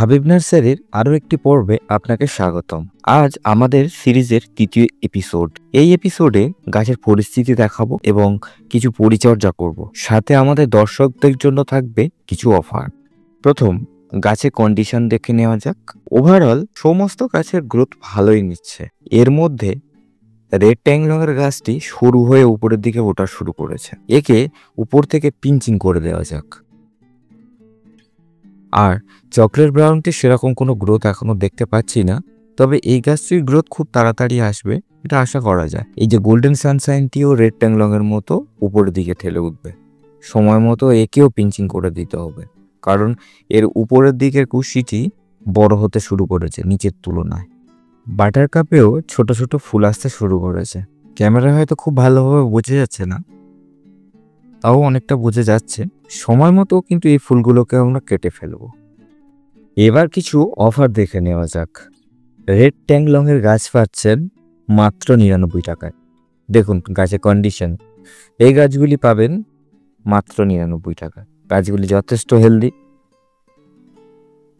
হাবিব নার্সারির আরও একটি পর্বে আপনাকে স্বাগতম। আজ আমাদের সিরিজের তৃতীয় এপিসোড। এই এপিসোডে গাছের পরিস্থিতি দেখাবো এবং কিছু পরিচর্যা করব। সাথে আমাদের দর্শকদের জন্য থাকবে কিছু অফার। প্রথম, গাছের কন্ডিশন দেখে নেওয়া যাক। ওভারঅল সমস্ত গাছের গ্রোথ ভালোই নিচ্ছে। এর মধ্যে রেড ট্যাংলংয়ের গাছটি সরু হয়ে উপরের দিকে ওঠা শুরু করেছে। একে উপর থেকে পিঞ্চিং করে দেওয়া যাক। আর চকলেট ব্রাউনটি সেরকম কোনো গ্রোথ এখনো দেখতে পাচ্ছি না, তবে এই গাছটির গ্রোথ খুব তাড়াতাড়ি আসবে, এটা আশা করা যায়। এই যে গোল্ডেন সানশাইনটিও রেড ট্যাংলংয়ের মতো উপরের দিকে ঠেলে উঠবে। সময় মতো একেও পিঞ্চিং করে দিতে হবে, কারণ এর উপরের দিকের কুশিটি বড় হতে শুরু করেছে নিচের তুলনায়। বাটার কাপেও ছোট ছোট ফুল আসতে শুরু করেছে। ক্যামেরা হয়তো খুব ভালোভাবে বোঝা যাচ্ছে না, তাও অনেকটা বোঝা যাচ্ছে। সময় মতো কিন্তু এই ফুলগুলোকে আমরা কেটে ফেলবো। এবার কিছু অফার দেখে নেওয়া যাক। রেড ট্যাংলংয়ের গাছ পাচ্ছেন মাত্র 99 টাকায়। দেখুন গাছের কন্ডিশন, এই গাছগুলি পাবেন মাত্র 99 টাকা। গাছগুলি যথেষ্ট হেলদি।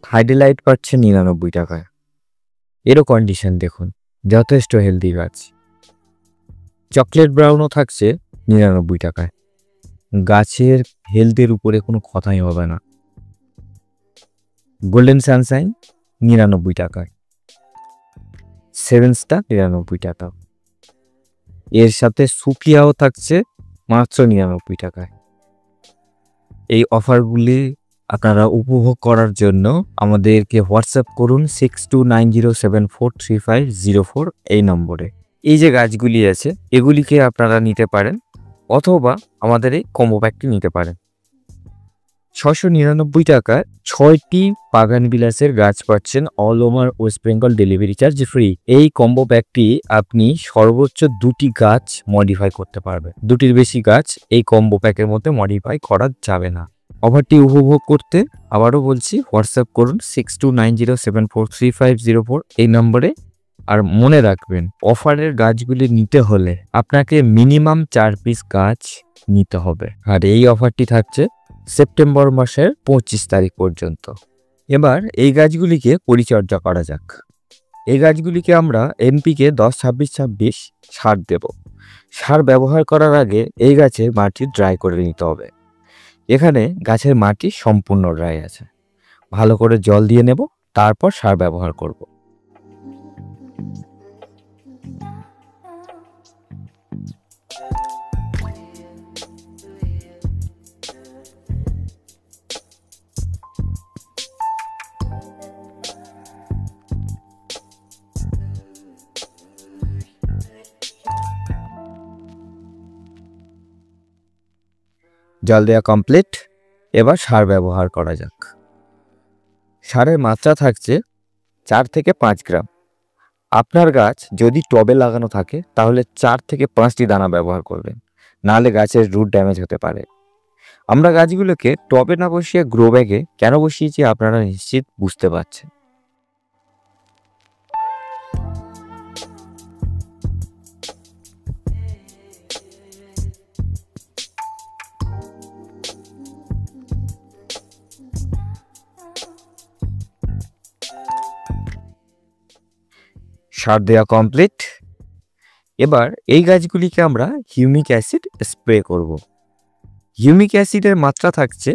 হাইডেলাইট পাচ্ছে 99 টাকায়। এরও কন্ডিশন দেখুন, যথেষ্ট হেলদি গাছ। চকলেট ব্রাউনও থাকছে 99 টাকায়। গাছের হেলথের উপরে কোনো কথাই হবে না। গোল্ডেন সানশাইন 99 টাকায়। সেভেন স্টার 99 টাকা। এর সাথে সুকিয়াও থাকছে মাত্র 99 টাকায়। এই অফারগুলি আপনারা উপভোগ করার জন্য আমাদেরকে হোয়াটসঅ্যাপ করুন 6290743504 এই নম্বরে। এই যে গাছগুলি আছে এগুলিকে আপনারা নিতে পারেন, অথবা আমাদের এই কম্বো প্যাকটি নিতে পারেন। 699 টাকায় 6টি বাগান বিলাসের গাছ পাচ্ছেন all over West Bengal, delivery charge free. এই কম্বো প্যাকটি আপনি সর্বোচ্চ 2টি গাছ মডিফাই করতে পারবেন। 2টির বেশি গাছ এই কম্বো প্যাকের মধ্যে মডিফাই করা যাবে না। অফারটি উপভোগ করতে আবারও বলছি হোয়াটসঅ্যাপ করুন 6290743504 এই নম্বরে। আর মনে রাখবেন, অফারের গাছগুলি নিতে হলে আপনাকে মিনিমাম 4 পিস গাছ নিতে হবে। আর এই অফারটি থাকছে সেপ্টেম্বর মাসের 25 তারিখ পর্যন্ত। এবার এই গাছগুলিকে পরিচর্যা করা যাক। এই গাছগুলিকে আমরা এনপিকে 10-26-26 সার দেব। সার ব্যবহার করার আগে এই গাছের মাটি ড্রাই করে নিতে হবে। এখানে গাছের মাটি সম্পূর্ণ ড্রাই আছে। ভালো করে জল দিয়ে নেব, তারপর সার ব্যবহার করব। জল দেওয়া কমপ্লিট। এবার সার ব্যবহার করা যাক। সারের মাত্রা থাকছে 4 থেকে 5 গ্রাম। আপনার গাছ যদি টবে লাগানো থাকে তাহলে 4 থেকে 5টি দানা ব্যবহার করবেন, নাহলে গাছের রুট ড্যামেজ হতে পারে। আমরা গাছগুলোকে টবে না বসিয়ে গ্রো ব্যাগে কেন বসিয়েছি আপনারা নিশ্চিত বুঝতে পারছেন। সার দেওয়া কমপ্লিট। এবার এই গাছগুলিকে আমরা হিউমিক অ্যাসিড স্প্রে করব। হিউমিক অ্যাসিডের মাত্রা থাকছে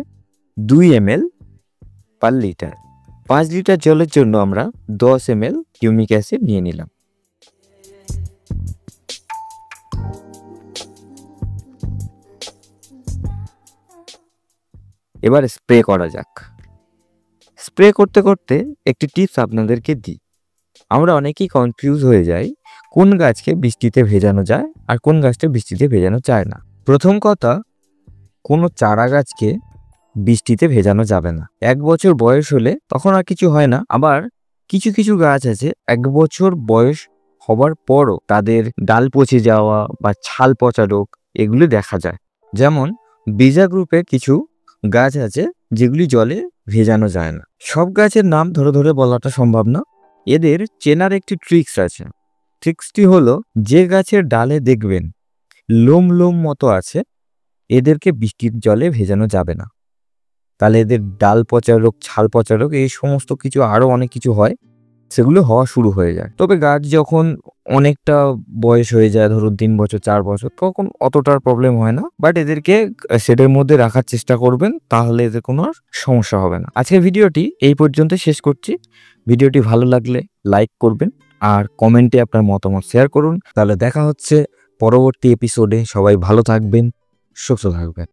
2 ml পার লিটার। 5 লিটার জলের জন্য আমরা 10 ml হিউমিক অ্যাসিড নিয়ে নিলাম। এবার স্প্রে করা যাক। স্প্রে করতে করতে একটি টিপস আপনাদেরকে দিই। আমরা অনেকেই কনফিউজ হয়ে যাই কোন গাছকে বৃষ্টিতে ভেজানো যায় আর কোন গাছটা বৃষ্টিতে ভেজানো যায় না। প্রথম কথা, কোনো চারা গাছকে বৃষ্টিতে ভেজানো যাবে না। 1 বছর বয়স হলে তখন আর কিছু হয় না। আবার কিছু কিছু গাছ আছে 1 বছর বয়স হবার পরও তাদের ডাল পচে যাওয়া বা ছাল পচা রোগ এগুলি দেখা যায়। যেমন বিজা গ্রুপের কিছু গাছ আছে যেগুলি জলে ভেজানো যায় না। সব গাছের নাম ধরে ধরে বলাটা সম্ভব না। এদের চেনার একটি ট্রিক্স আছে। ট্রিক্সটি হলো, যে গাছের ডালে দেখবেন লোম লোম মতো আছে এদেরকে বৃষ্টির জলে ভেজানো যাবে না। তাহলে এদের ডাল পচা রোগ, ছাল পচা রোগ, এই সমস্ত কিছু আরও অনেক কিছু হয়, সেগুলো হওয়া শুরু হয়ে যায়। তবে গাছ যখন অনেকটা বয়স হয়ে যায়, ধরুন 3 বছর 4 বছর, তখন অতটার প্রবলেম হয় না। বাট এদেরকে শেডের মধ্যে রাখার চেষ্টা করবেন, তাহলে এদের কোনো আর সমস্যা হবে না। আজকের ভিডিওটি এই পর্যন্ত শেষ করছি। ভিডিওটি ভালো লাগলে লাইক করবেন আর কমেন্টে আপনার মতামত শেয়ার করুন। তাহলে দেখা হচ্ছে পরবর্তী এপিসোডে। সবাই ভালো থাকবেন, সুস্থ থাকবেন।